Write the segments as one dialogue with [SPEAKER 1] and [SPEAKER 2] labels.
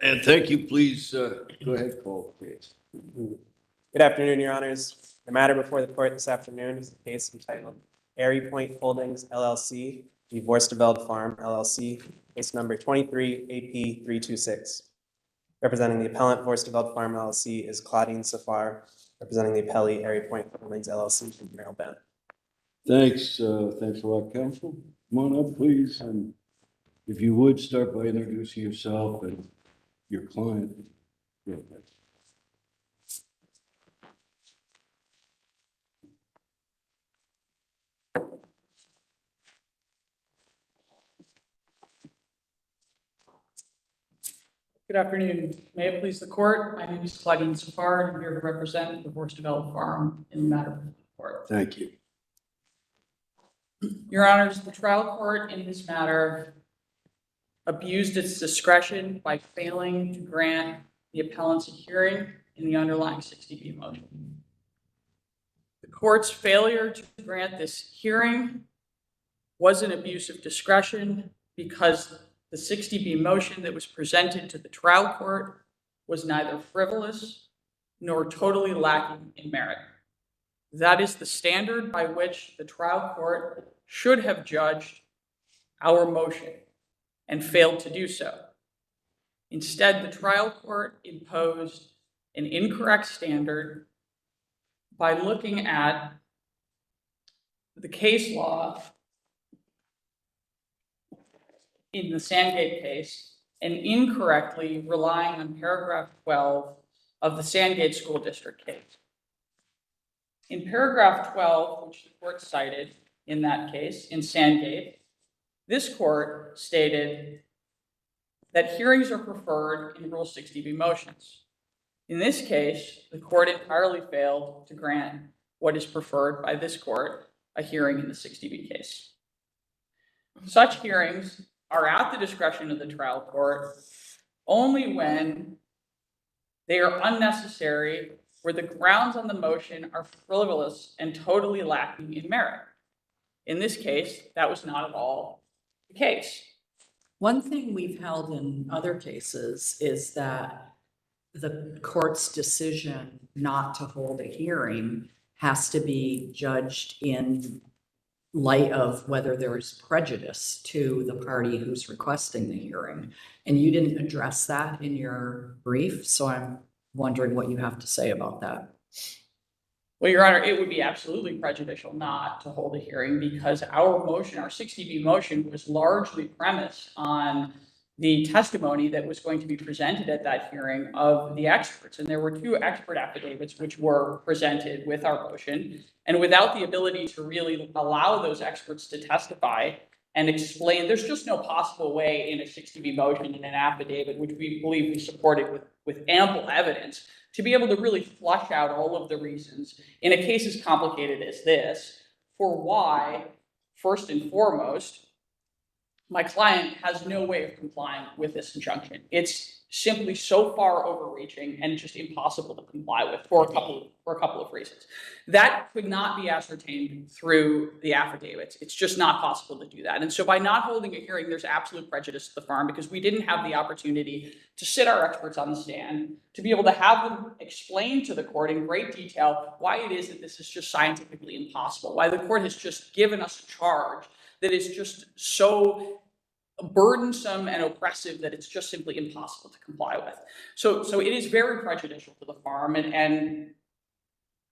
[SPEAKER 1] And thank you. Please go ahead, call the case.
[SPEAKER 2] Good afternoon, Your Honors. The matter before the court this afternoon is a case entitled Aerie Point Holdings LLC v. Vorsteveld Farm LLC, case number 23 AP 326. Representing the appellant, Vorsteveld Farm LLC, is Claudine Safar. Representing the appellee, Aerie Point Holdings LLC, from Merrill Ben.
[SPEAKER 1] Thanks. Thanks a lot, counsel. Come on up, please. And if you would start by introducing yourself and your client. Go ahead.
[SPEAKER 3] Good afternoon. May it please the court. My name is Claudine Safar. I'm here to represent the Vorsteveld Farm in the matter before the court.
[SPEAKER 1] Thank you.
[SPEAKER 3] Your Honors, the trial court in this matter abused its discretion by failing to grant the appellants a hearing in the underlying 60B motion. The court's failure to grant this hearing was an abuse of discretion because the 60B motion that was presented to the trial court was neither frivolous nor totally lacking in merit. That is the standard by which the trial court should have judged our motion and failed to do so. Instead, the trial court imposed an incorrect standard by looking at the case law in the Sandgate case and incorrectly relying on paragraph 12 of the Sandgate School District case. In paragraph 12, which the court cited in that case, in Sandgate, this court stated that hearings are preferred in Rule 60B motions. In this case, the court entirely failed to grant what is preferred by this court, a hearing in the 60B case. Such hearings are at the discretion of the trial court only when they are unnecessary, where the grounds on the motion are frivolous and totally lacking in merit. In this case, that was not at all the case.
[SPEAKER 4] One thing we've held in other cases is that the court's decision not to hold a hearing has to be judged in light of whether there is prejudice to the party who's requesting the hearing. And you didn't address that in your brief, so I'm wondering what you have to say about that.
[SPEAKER 3] Well, Your Honor, it would be absolutely prejudicial not to hold a hearing because our motion, our 60B motion, was largely premised on the testimony that was going to be presented at that hearing of the experts. And there were two expert affidavits which were presented with our motion. And without the ability to really allow those experts to testify and explain, there's just no possible way in a 60B motion and an affidavit, which we believe we supported with ample evidence, to be able to really flush out all of the reasons in a case as complicated as this for why, first and foremost, my client has no way of complying with this injunction. It's simply so far overreaching and just impossible to comply with for a couple of reasons. That could not be ascertained through the affidavits. It's just not possible to do that. And so by not holding a hearing, there's absolute prejudice to the farm because we didn't have the opportunity to sit our experts on the stand, to be able to have them explain to the court in great detail why it is that this is just scientifically impossible, why the court has just given us a charge that is just so burdensome and oppressive that it's just simply impossible to comply with. So it is very prejudicial to the farm, and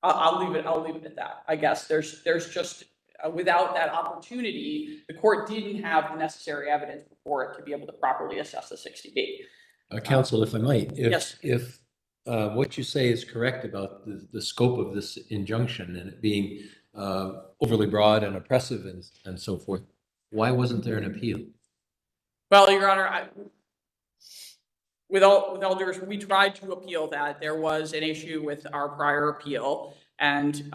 [SPEAKER 3] I'll leave it at that. I guess there's just without that opportunity, the court didn't have the necessary evidence before it to be able to properly assess the 60B.
[SPEAKER 5] Counsel, if I might,
[SPEAKER 3] Yes.
[SPEAKER 5] if what you say is correct about the scope of this injunction and it being overly broad and oppressive and so forth, why wasn't there an appeal?
[SPEAKER 3] Well, Your Honor, with all due respect, we tried to appeal that. There was an issue with our prior appeal. And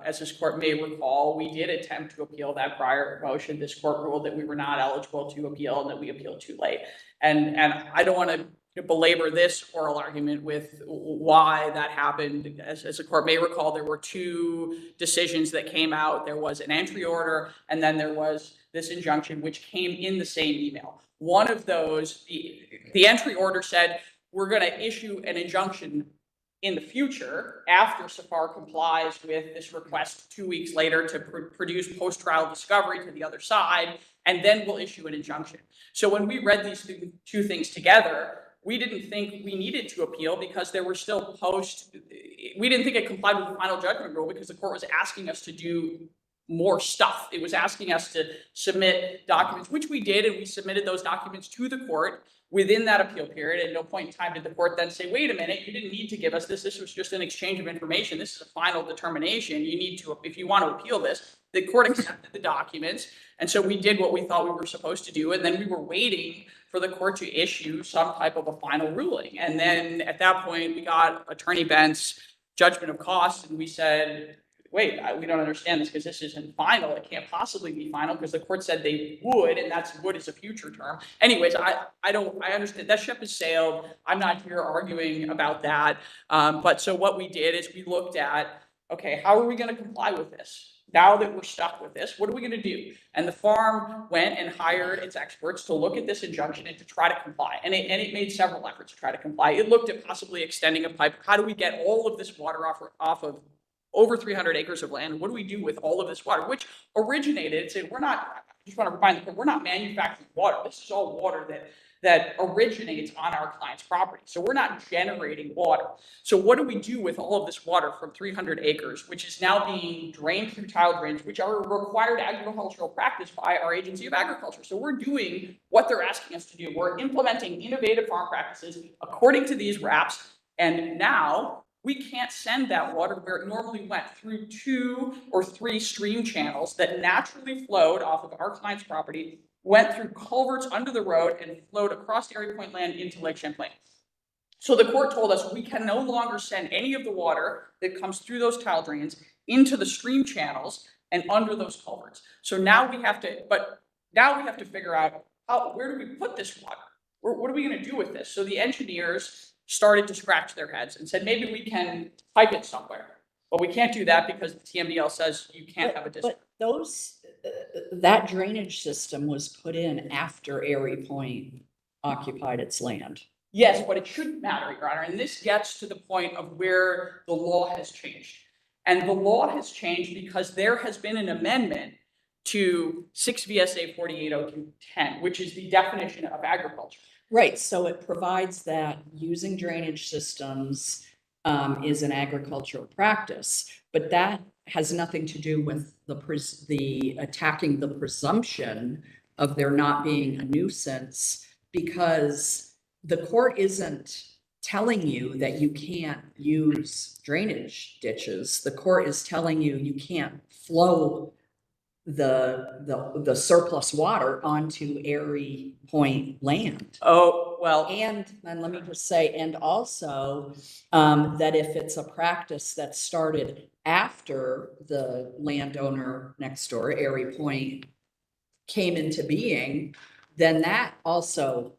[SPEAKER 3] as this court may recall, we did attempt to appeal that prior motion. This court ruled that we were not eligible to appeal and that we appealed too late. And I don't want to belabor this oral argument with why that happened. As the court may recall, there were two decisions that came out. There was an entry order, and then there was this injunction, which came in the same email. One of those, the entry order said, we're going to issue an injunction in the future after Safar complies with this request 2 weeks later to produce post-trial discovery to the other side, and then we'll issue an injunction. So when we read these two things together, we didn't think we needed to appeal because there were still we didn't think it complied with the final judgment rule because the court was asking us to do more stuff. It was asking us to submit documents, which we did, and we submitted those documents to the court within that appeal period. At no point in time did the court then say, wait a minute, you didn't need to give us this. This was just an exchange of information. This is a final determination. You need to, if you want to appeal this, the court accepted the documents. And so we did what we thought we were supposed to do. And then we were waiting for the court to issue some type of a final ruling. And then at that point, we got Attorney Bent's judgment of costs, and we said, wait, we don't understand this because this isn't final. It can't possibly be final because the court said they would, and that's would is a future term. Anyways, I understand that ship has sailed. I'm not here arguing about that. But so what we did is we looked at, okay, how are we going to comply with this? Now that we're stuck with this, what are we going to do? And the farm went and hired its experts to look at this injunction and to try to comply. And it made several efforts to try to comply. It looked at possibly extending a pipe. How do we get all of this water off of over 300 acres of land? What do we do with all of this water, which originated? So we're not, I just want to remind the court, we're not manufacturing water. This is all water that originates on our client's property. So we're not generating water. So what do we do with all of this water from 300 acres, which is now being drained through tile drains, which are a required agricultural practice by our Agency of Agriculture? So we're doing what they're asking us to do. We're implementing innovative farm practices according to these RAPs. And now we can't send that water where it normally went, through 2 or 3 stream channels that naturally flowed off of our client's property, went through culverts under the road, and flowed across the Aerie Point land into Lake Champlain. So the court told us we can no longer send any of the water that comes through those tile drains into the stream channels and under those culverts. So now we have to figure out where do we put this water? What are we going to do with this? So the engineers started to scratch their heads and said, maybe we can pipe it somewhere. But we can't do that because the TMDL says you can't have a district.
[SPEAKER 4] But that drainage system was put in after Aerie Point occupied its land.
[SPEAKER 3] Yes, but it shouldn't matter, Your Honor. And this gets to the point of where the law has changed. And the law has changed because there has been an amendment to 6 VSA 480210, which is the definition of agriculture.
[SPEAKER 4] Right, so it provides that using drainage systems is an agricultural practice, but that has nothing to do with the attacking the presumption of there not being a nuisance, because the court isn't telling you that you can't use drainage ditches. The court is telling you you can't flow the surplus water onto Aerie Point land.
[SPEAKER 3] Oh, well.
[SPEAKER 4] And let me just say, and also that if it's a practice that started after the landowner next door, Aerie Point, came into being, then that also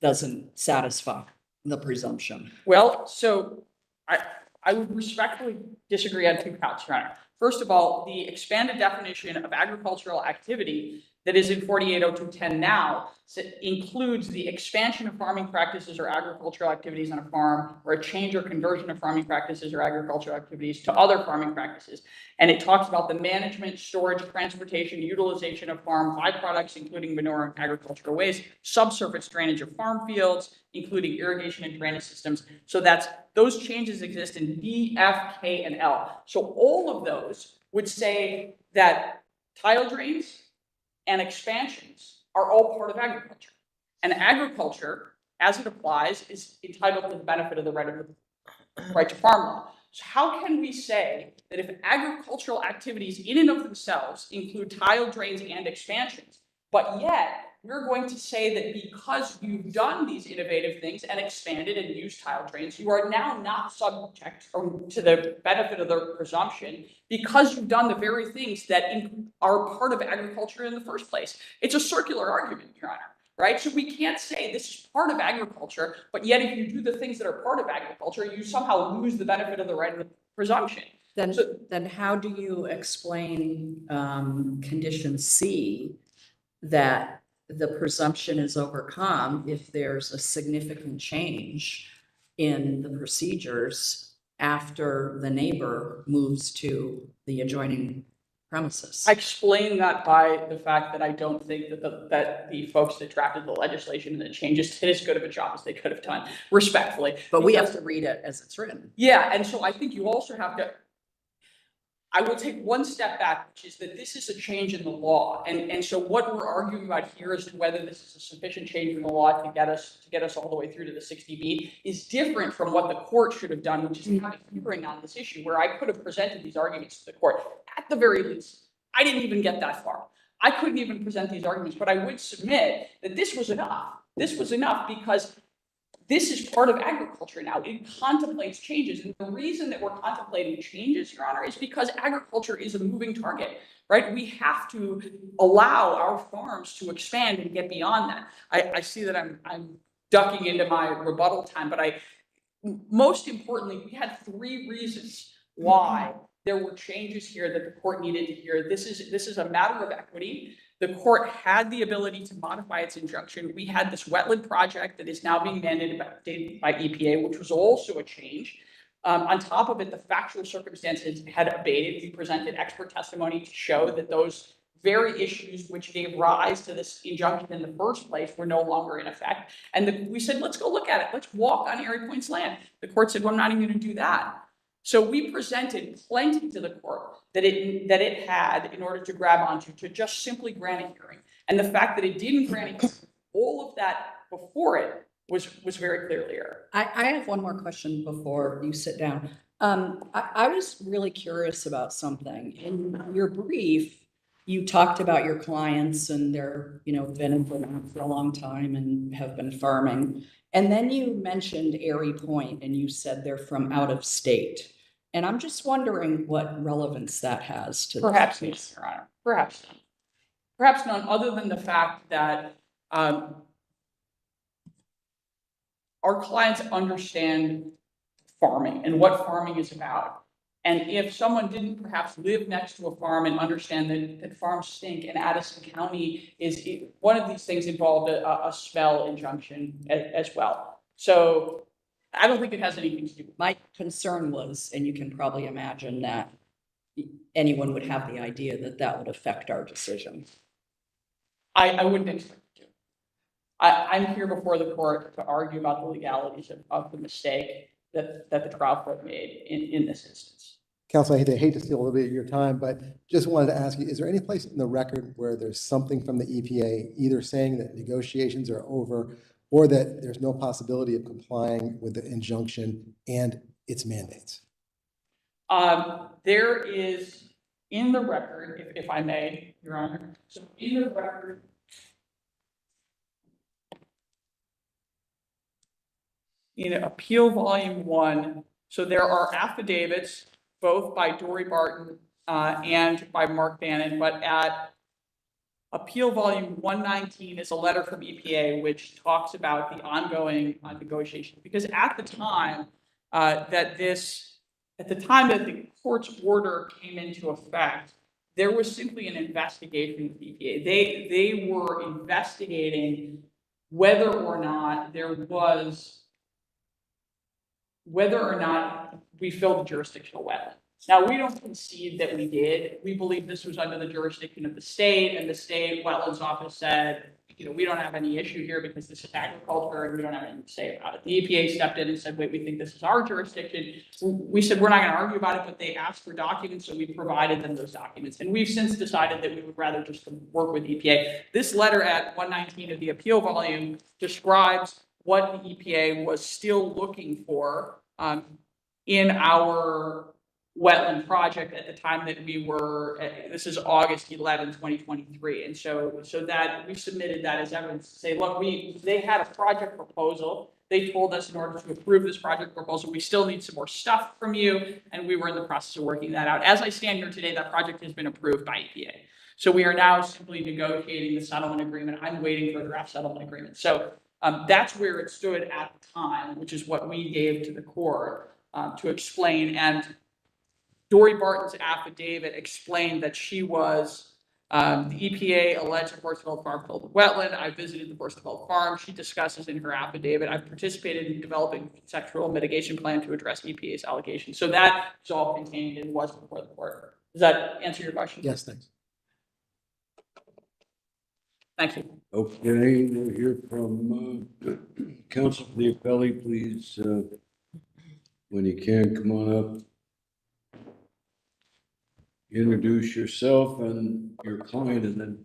[SPEAKER 4] doesn't satisfy the presumption.
[SPEAKER 3] Well, so I would respectfully disagree on 2 counts, Your Honor. First of all, the expanded definition of agricultural activity that is in 480210 now includes the expansion of farming practices or agricultural activities on a farm, or a change or conversion of farming practices or agricultural activities to other farming practices. And it talks about the management, storage, transportation, utilization of farm byproducts, including manure and agricultural waste, subsurface drainage of farm fields, including irrigation and drainage systems. So those changes exist in B, F, K, and L. So all of those would say that tile drains and expansions are all part of agriculture. And agriculture, as it applies, is entitled to the benefit of the right to farm law. So how can we say that if agricultural activities in and of themselves include tile drains and expansions, but yet we're going to say that because you've done these innovative things and expanded and used tile drains, you are now not subject to the benefit of the presumption because you've done the very things that are part of agriculture in the first place? It's a circular argument, Your Honor, right? So we can't say this is part of agriculture, but yet if you do the things that are part of agriculture, you somehow lose the benefit of the right of the presumption.
[SPEAKER 4] Then how do you explain condition C, that the presumption is overcome if there's a significant change in the procedures after the neighbor moves to the adjoining premises.
[SPEAKER 3] I explain that by the fact that I don't think that the folks that drafted the legislation and the changes did as good of a job as they could have done, respectfully.
[SPEAKER 4] But we have to read it as it's written.
[SPEAKER 3] Yeah, and so I think you also have to, I will take one step back, which is that this is a change in the law. And so what we're arguing about here as to whether this is a sufficient change in the law to get us all the way through to the 60B is different from what the court should have done, which is have a hearing on this issue where I could have presented these arguments to the court. At the very least, I didn't even get that far. I couldn't even present these arguments, but I would submit that this was enough. This was enough because this is part of agriculture now. It contemplates changes. And the reason that we're contemplating changes, Your Honor, is because agriculture is a moving target, right? We have to allow our farms to expand and get beyond that. I see that I'm ducking into my rebuttal time, but most importantly, we had 3 reasons why there were changes here that the court needed to hear. This is a matter of equity. The court had the ability to modify its injunction. We had this wetland project that is now being mandated by EPA, which was also a change. On top of it, the factual circumstances had abated. We presented expert testimony to show that those very issues which gave rise to this injunction in the first place were no longer in effect. And we said, let's go look at it. Let's walk on Aerie Point's land. The court said, well, I'm not even going to do that. So we presented plenty to the court that it had in order to grab onto to just simply grant a hearing. And the fact that it didn't grant a hearing, all of that before it was very clearly error.
[SPEAKER 4] I have one more question before you sit down. I was really curious about something. In your brief, you talked about your clients and they're, been in Vermont for a long time and have been farming. And then you mentioned Aerie Point and you said they're from out of state. And I'm just wondering what relevance that has to
[SPEAKER 3] Perhaps
[SPEAKER 4] this
[SPEAKER 3] not,
[SPEAKER 4] case.
[SPEAKER 3] Your Honor. Perhaps none. Perhaps none, other than the fact that our clients understand farming and what farming is about. And if someone didn't perhaps live next to a farm and understand that farms stink, and Addison County one of these things involved a smell injunction as well. So I don't think it has anything to do with.
[SPEAKER 4] My concern was, and you can probably imagine that anyone would have the idea that that would affect our decision.
[SPEAKER 3] I wouldn't expect it to. I'm here before the court to argue about the legalities of the mistake that the trial court made in this instance.
[SPEAKER 6] Counsel, I hate to steal a little bit of your time, but just wanted to ask you, is there any place in the record where there's something from the EPA either saying that negotiations are over or that there's no possibility of complying with the injunction and its mandates?
[SPEAKER 3] There is in the record, if I may, Your Honor, so in the record, Appeal Volume 1, so there are affidavits both by Dory Barton and by Mark Bannon, but at Appeal Volume 119 is a letter from EPA which talks about the ongoing negotiations. Because at the time that the court's order came into effect, there was simply an investigation with EPA. They were investigating whether or not we filled the jurisdictional wetland. Now, we don't concede that we did. We believe this was under the jurisdiction of the state, and the state wetlands office said, we don't have any issue here because this is agriculture and we don't have anything to say about it. The EPA stepped in and said, wait, we think this is our jurisdiction. We said, we're not going to argue about it, but they asked for documents, so we provided them those documents. And we've since decided that we would rather just work with EPA. This letter at 119 of the appeal volume describes what the EPA was still looking for in our wetland project at the time that we were, this is August 11, 2023. And so that we submitted that as evidence to say, look, they had a project proposal. They told us in order to approve this project proposal, we still need some more stuff from you. And we were in the process of working that out. As I stand here today, that project has been approved by EPA. So we are now simply negotiating the settlement agreement. I'm waiting for a draft settlement agreement. So that's where it stood at the time, which is what we gave to the court to explain. And Dory Barton's affidavit explained that she was The EPA alleged that Vorsteveld Farm filled the wetland. I visited the Vorsteveld Farm. She discusses in her affidavit, I've participated in developing a sexual mitigation plan to address EPA's allegations. So that is all contained and was before the court. Does that answer your question?
[SPEAKER 6] Yes, thanks.
[SPEAKER 3] Thank you.
[SPEAKER 1] Okay, we'll hear from counsel for the appellee, please. When you can, come on up. Introduce yourself and your client and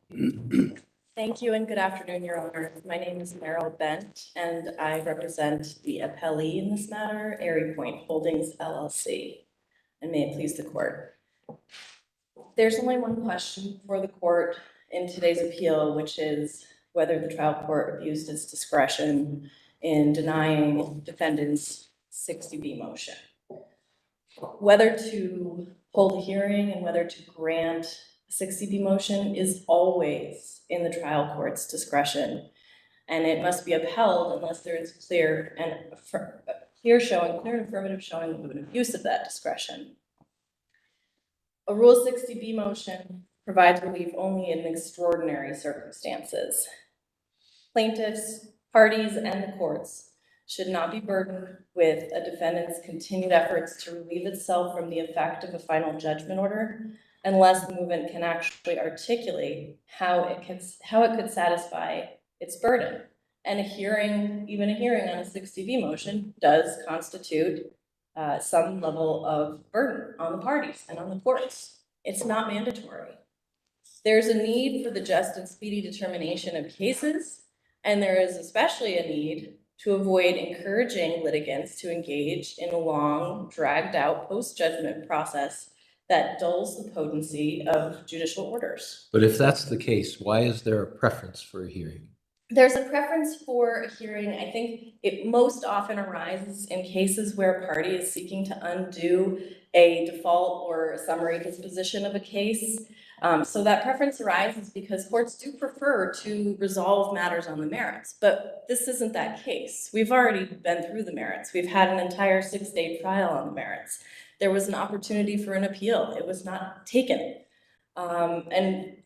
[SPEAKER 1] then.
[SPEAKER 7] Thank you and good afternoon, Your Honor. My name is Meryl Bent and I represent the appellee in this matter, Aerie Holdings LLC. And may it please the court. There's only one question for the court in today's appeal, which is whether the trial court abused its discretion in denying defendants' 60B motion. Whether to hold a hearing and whether to grant a 60B motion is always in the trial court's discretion, and it must be upheld unless there is clear and affirmative showing of an abuse of that discretion. A Rule 60B motion provides relief only in extraordinary circumstances. Plaintiffs, parties, and the courts should not be burdened with a defendant's continued efforts to relieve itself from the effect of a final judgment order unless the movement can actually articulate how it could satisfy its burden. And even a hearing on a 60B motion does constitute some level of burden on the parties and on the courts. It's not mandatory. There's a need for the just and speedy determination of cases, and there is especially a need to avoid encouraging litigants to engage in a long, dragged-out post-judgment process that dulls the potency of judicial orders.
[SPEAKER 5] But if that's the case, why is there a preference for a hearing?
[SPEAKER 7] There's a preference for a hearing. I think it most often arises in cases where a party is seeking to undo a default or a summary disposition of a case. So that preference arises because courts do prefer to resolve matters on the merits, but this isn't that case. We've already been through the merits. We've had an entire 6-day trial on the merits. There was an opportunity for an appeal. It was not taken. And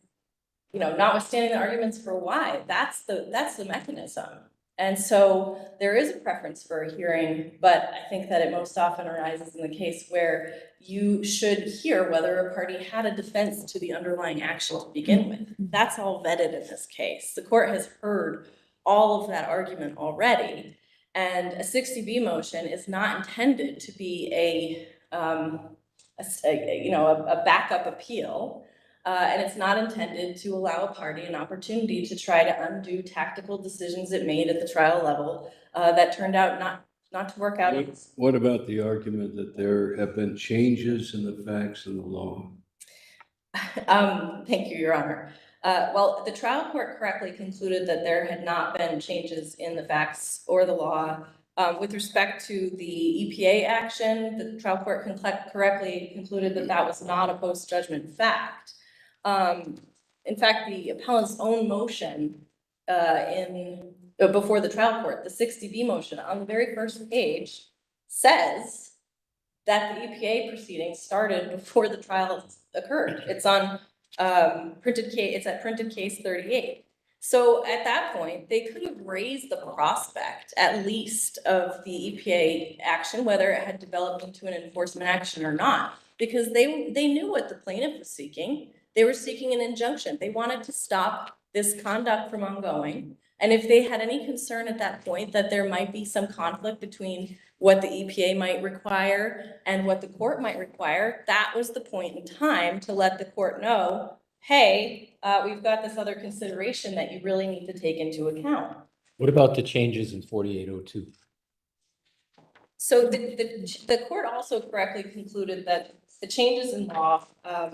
[SPEAKER 7] notwithstanding the arguments for why, that's the mechanism. And so there is a preference for a hearing, but I think that it most often arises in the case where you should hear whether a party had a defense to the underlying action to begin with. That's all vetted in this case. The court has heard all of that argument already, and a 60B motion is not intended to be a backup appeal. And it's not intended to allow a party an opportunity to try to undo tactical decisions it made at the trial level that turned out not to work out.
[SPEAKER 1] What about the argument that there have been changes in the facts of the law?
[SPEAKER 7] Thank you, Your Honor. Well, the trial court correctly concluded that there had not been changes in the facts or the law. With respect to the EPA action, the trial court correctly concluded that that was not a post-judgment fact. In fact, the appellant's own motion before the trial court, the 60B motion on the very first page says that the EPA proceedings started before the trial occurred. It's on printed case 38. So at that point, they could have raised the prospect, at least, of the EPA action, whether it had developed into an enforcement action or not, because they knew what the plaintiff was seeking. They were seeking an injunction. They wanted to stop this conduct from ongoing. And if they had any concern at that point that there might be some conflict between what the EPA might require and what the court might require, that was the point in time to let the court know, hey, we've got this other consideration that you really need to take into account.
[SPEAKER 5] What about the changes in 4802?
[SPEAKER 7] So the court also correctly concluded that the changes in law, I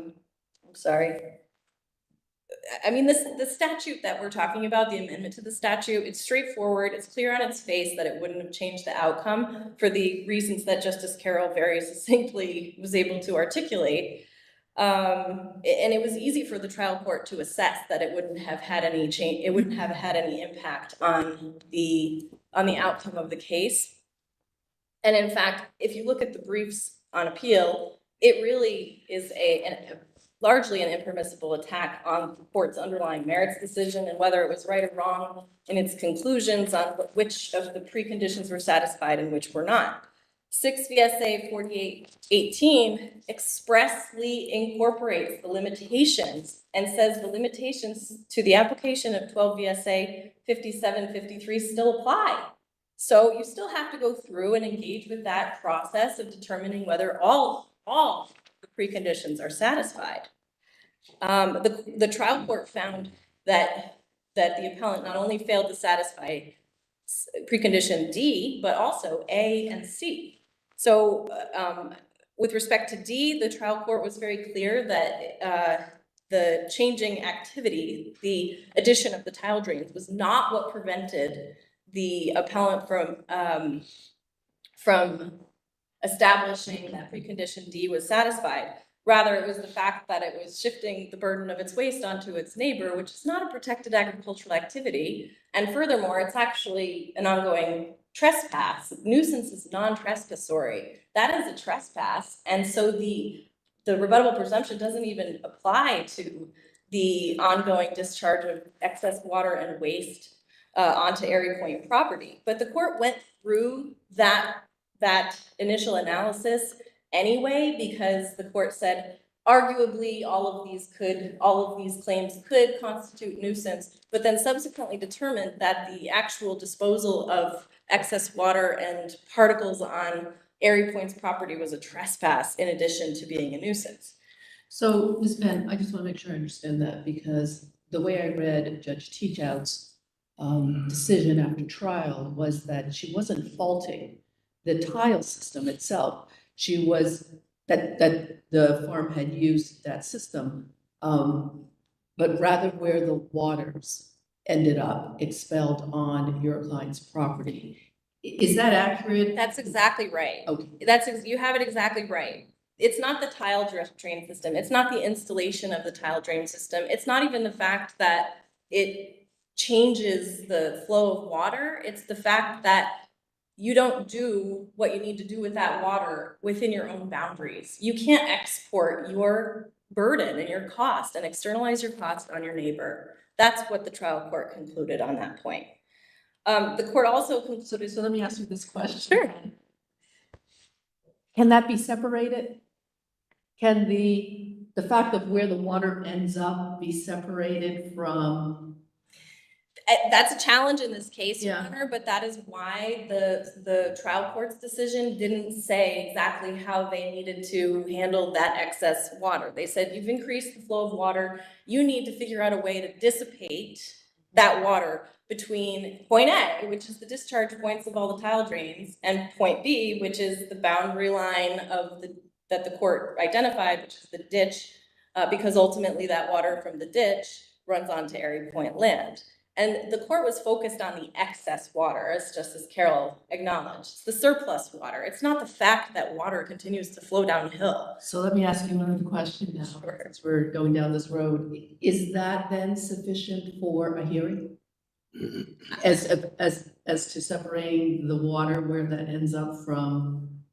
[SPEAKER 7] mean, the statute that we're talking about, the amendment to the statute, it's straightforward. It's clear on its face that it wouldn't have changed the outcome for the reasons that Justice Carroll very succinctly was able to articulate. And it was easy for the trial court to assess that it wouldn't have had any change. It wouldn't have had any impact on the outcome of the case. And in fact, if you look at the briefs on appeal, it really is largely an impermissible attack on the court's underlying merits decision and whether it was right or wrong in its conclusions on which of the preconditions were satisfied and which were not. 6 VSA 4818 expressly incorporates the limitations and says the limitations to the application of 12 VSA 5753 still apply. So you still have to go through and engage with that process of determining whether all the preconditions are satisfied. The trial court found that the appellant not only failed to satisfy precondition D, but also A and C. So with respect to D, the trial court was very clear that the changing activity, the addition of the tile drains, was not what prevented the appellant from establishing that precondition D was satisfied. Rather, it was the fact that it was shifting the burden of its waste onto its neighbor, which is not a protected agricultural activity. And furthermore, it's actually an ongoing trespass. Nuisance is non-trespassory. That is a trespass. And so the rebuttable presumption doesn't even apply to the ongoing discharge of excess water and waste onto Aerie Point property. But the court went through that initial analysis anyway, because the court said arguably all of these claims could constitute nuisance, but then subsequently determined that the actual disposal of excess water and particles on Aerie Point's property was a trespass in addition to being a nuisance.
[SPEAKER 8] So, Ms. Penn, I just want to make sure I understand that, because the way I read Judge Teachout's decision after trial was that she wasn't faulting the tile system itself. She was that the farm had used that system, but rather where the waters ended up expelled on your client's property. Is that accurate?
[SPEAKER 7] That's exactly right.
[SPEAKER 8] Okay.
[SPEAKER 7] You have it exactly right. It's not the tile drain system. It's not the installation of the tile drain system. It's not even the fact that it changes the flow of water. It's the fact that you don't do what you need to do with that water within your own boundaries. You can't export your burden and your cost and externalize your cost on your neighbor. That's what the trial court concluded on that point. The court also concluded.
[SPEAKER 8] So let me ask you this question.
[SPEAKER 7] Sure.
[SPEAKER 8] Can that be separated? Can the fact of where the water ends up be separated from?
[SPEAKER 7] That's a challenge in this case, Your
[SPEAKER 8] Yeah.
[SPEAKER 7] Honor, but that is why the trial court's decision didn't say exactly how they needed to handle that excess water. They said, you've increased the flow of water. You need to figure out a way to dissipate that water between point A, which is the discharge points of all the tile drains, and point B, which is the boundary line that the court identified, which is the ditch, because ultimately that water from the ditch runs onto Aerie Point land. And the court was focused on the excess water, as Justice Carroll acknowledged. It's the surplus water. It's not the fact that water continues to flow downhill.
[SPEAKER 8] So let me ask you another question now,
[SPEAKER 7] Sure.
[SPEAKER 8] as we're going down this road. Is that then sufficient for a hearing? As to separating the water where that ends up from?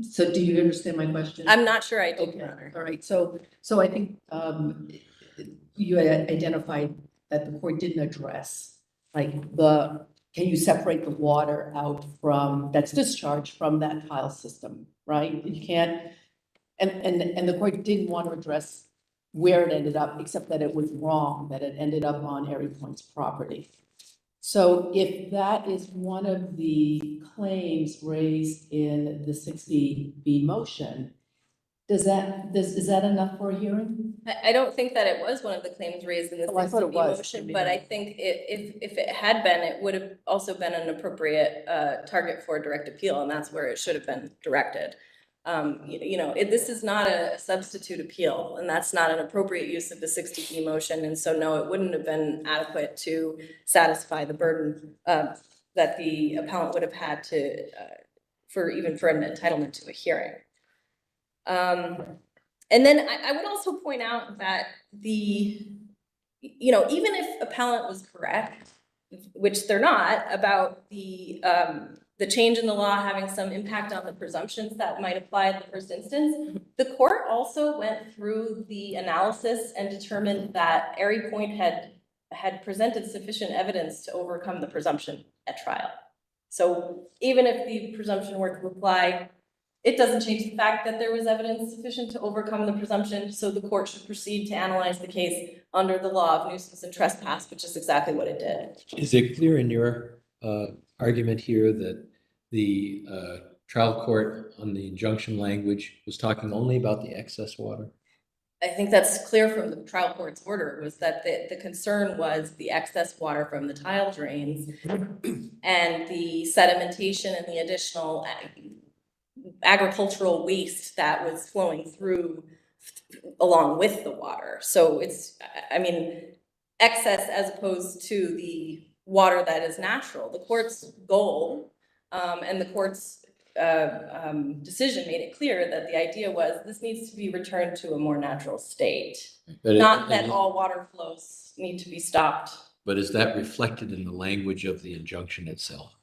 [SPEAKER 8] So do you understand my question?
[SPEAKER 7] I'm not sure I do,
[SPEAKER 8] Okay,
[SPEAKER 7] Your Honor.
[SPEAKER 8] all right. So I think you identified that the court didn't address, like can you separate the water out that's discharged from that tile system, right? You can't, and the court didn't want to address where it ended up, except that it was wrong, that it ended up on Aerie Point's property. So if that is one of the claims raised in the 60B motion, is that enough for a hearing?
[SPEAKER 7] I don't think that it was one of the claims raised in the
[SPEAKER 8] Oh, I thought it
[SPEAKER 7] 60B
[SPEAKER 8] was.
[SPEAKER 7] motion, but I think if it had been, it would have also been an appropriate target for a direct appeal, and that's where it should have been directed. This is not a substitute appeal, and that's not an appropriate use of the 60B motion, and so no, it wouldn't have been adequate to satisfy the burden that the appellant would have had to for an entitlement to a hearing. And then I would also point out that even if appellant was correct, which they're not, about the the change in the law having some impact on the presumptions that might apply in the first instance. The court also went through the analysis and determined that Aerie Point had presented sufficient evidence to overcome the presumption at trial. So even if the presumption were to apply, it doesn't change the fact that there was evidence sufficient to overcome the presumption, so the court should proceed to analyze the case under the law of nuisance and trespass, which is exactly what it did.
[SPEAKER 5] Is it clear in your argument here that the trial court on the injunction language was talking only about the excess water?
[SPEAKER 7] I think that's clear from the trial court's order, was that the concern was the excess water from the tile drains and the sedimentation and the additional agricultural waste that was flowing through along with the water. So it's, I mean, excess as opposed to the water that is natural. The court's goal and the court's decision made it clear that the idea was this needs to be returned to a more natural state. Not that all water flows need to be stopped.
[SPEAKER 5] But is that reflected in the language of the injunction itself?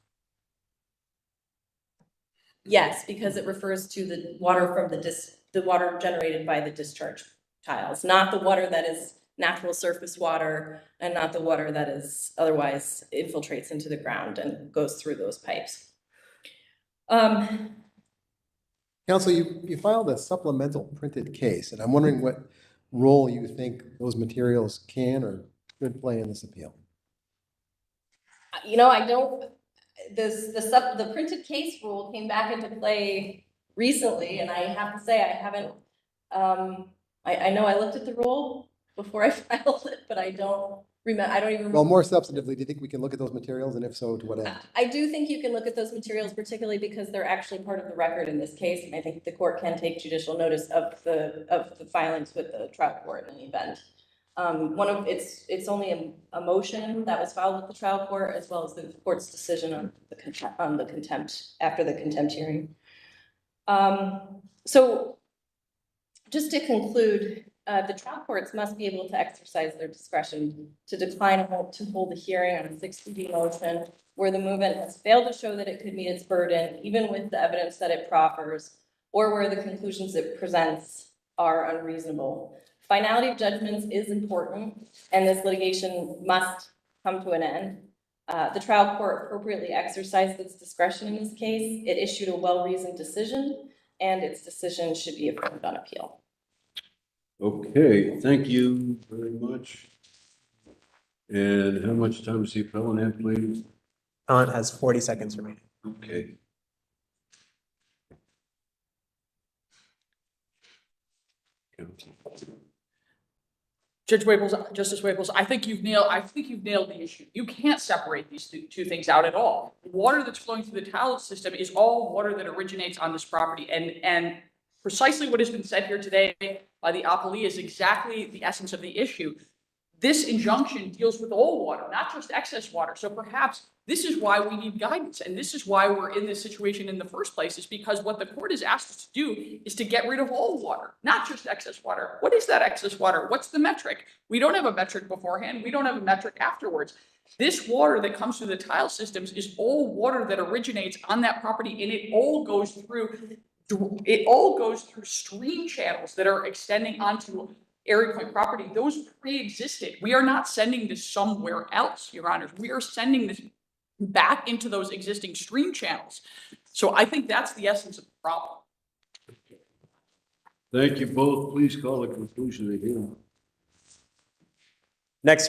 [SPEAKER 7] Yes, because it refers to the water from the water generated by the discharge tiles, not the water that is natural surface water and not the water that is otherwise infiltrates into the ground and goes through those pipes.
[SPEAKER 6] Counsel, you filed a supplemental printed case, and I'm wondering what role you think those materials can or could play in this appeal.
[SPEAKER 7] You know, I don't, the printed case rule came back into play recently, and I have to say I haven't, I know I looked at the rule before I filed it, but I don't remember, I don't even remember.
[SPEAKER 6] Well, more substantively, do you think we can look at those materials, and if so, to what end?
[SPEAKER 7] I do think you can look at those materials, particularly because they're actually part of the record in this case, and I think the court can take judicial notice of the filings with the trial court in any event. It's only a motion that was filed with the trial court, as well as the court's decision on the contempt after the contempt hearing. So just to conclude, the trial courts must be able to exercise their discretion to decline to hold a hearing on a 60B motion where the movement has failed to show that it could meet its burden, even with the evidence that it proffers, or where the conclusions it presents are unreasonable. Finality of judgments is important, and this litigation must come to an end. The trial court appropriately exercised its discretion in this case. It issued a well-reasoned decision, and its decision should be affirmed on appeal.
[SPEAKER 1] Okay, thank you very much. And how much time does the appellant have, please?
[SPEAKER 2] Appellant has 40 seconds remaining.
[SPEAKER 1] Okay.
[SPEAKER 3] Judge Waples, Justice Waples, I think you've nailed the issue. You can't separate these two things out at all. The water that's flowing through the tile system is all water that originates on this property, and precisely what has been said here today by the appellee is exactly the essence of the issue. This injunction deals with all water, not just excess water. So perhaps this is why we need guidance, and this is why we're in this situation in the first place, is because what the court has asked us to do is to get rid of all water, not just excess water. What is that excess water? What's the metric? We don't have a metric beforehand. We don't have a metric afterwards. This water that comes through the tile systems is all water that originates on that property, and it all goes through stream channels that are extending onto Aerie Point property. Those pre-existed. We are not sending this somewhere else, Your Honors. We are sending this back into those existing stream channels. So I think that's the essence of the problem.
[SPEAKER 1] Thank you both. Please call the conclusion of the hearing.
[SPEAKER 2] Next